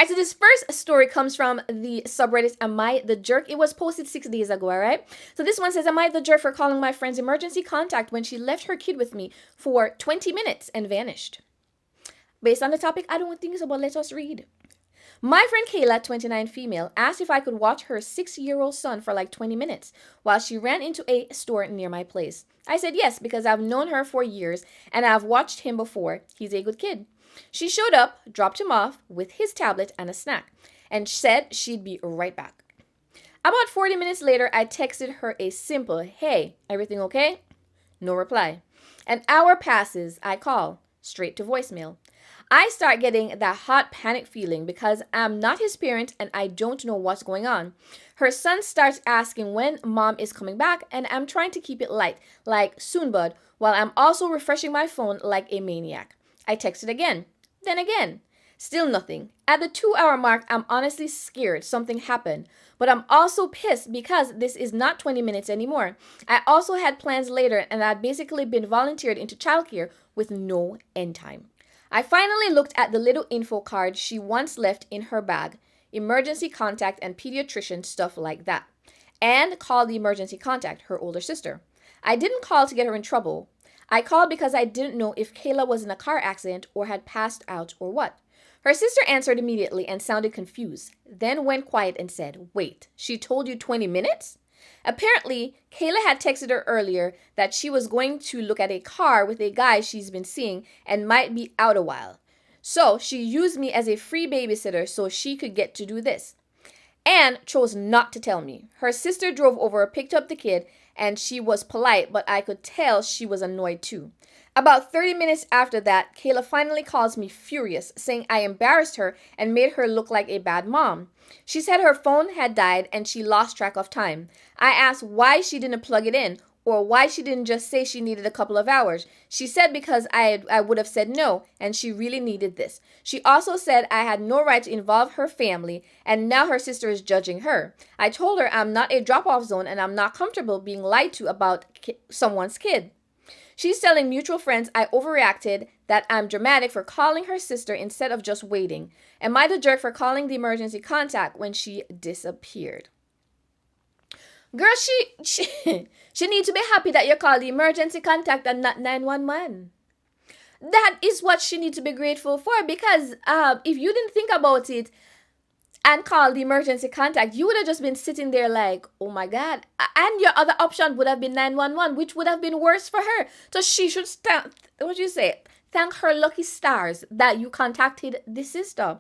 right, so this first story comes from the subreddit Am I the Jerk? It was posted 6 days ago, all right? So this one says, Am I the jerk for calling my friend's emergency contact when she left her kid with me for 20 minutes and vanished? Based on the topic, I don't think so, but let us read. My friend Kayla, 29 female, asked if I could watch her 6-year-old son for like 20 minutes while she ran into a store near my place. I said yes because I've known her for years and I've watched him before. He's a good kid. She showed up, dropped him off with his tablet and a snack, and said she'd be right back. About 40 minutes later, I texted her a simple, "Hey, everything okay?" No reply. An hour passes, I call, straight to voicemail. I start getting that hot panic feeling because I'm not his parent and I don't know what's going on. Her son starts asking when mom is coming back and I'm trying to keep it light, like soon bud, while I'm also refreshing my phone like a maniac. I texted again, then again. Still nothing. At the 2-hour mark, I'm honestly scared something happened. But I'm also pissed because this is not 20 minutes anymore. I also had plans later and I'd basically been volunteered into childcare with no end time. I finally looked at the little info card she once left in her bag, emergency contact and pediatrician, stuff like that, and called the emergency contact, her older sister. I didn't call to get her in trouble. I called because I didn't know if Kayla was in a car accident or had passed out or what. Her sister answered immediately and sounded confused, then went quiet and said, "Wait, she told you 20 minutes?" Apparently, Kayla had texted her earlier that she was going to look at a car with a guy she's been seeing and might be out a while. So she used me as a free babysitter so she could get to do this. And chose not to tell me. Her sister drove over, picked up the kid, and she was polite, but I could tell she was annoyed too. About 30 minutes after that, Kayla finally calls me furious, saying I embarrassed her and made her look like a bad mom. She said her phone had died and she lost track of time. I asked why she didn't plug it in or why she didn't just say she needed a couple of hours. She said because I would have said no and she really needed this. She also said I had no right to involve her family and now her sister is judging her. I told her I'm not a drop-off zone and I'm not comfortable being lied to about someone's kid. She's telling mutual friends I overreacted, that I'm dramatic for calling her sister instead of just waiting. Am I the jerk for calling the emergency contact when she disappeared? Girl, she needs to be happy that you called the emergency contact and not 911. That is what she needs to be grateful for because if you didn't think about it and call the emergency contact, you would have just been sitting there like, oh my God. And your other option would have been 911, which would have been worse for her. So she should, what do you say? Thank her lucky stars that you contacted the sister.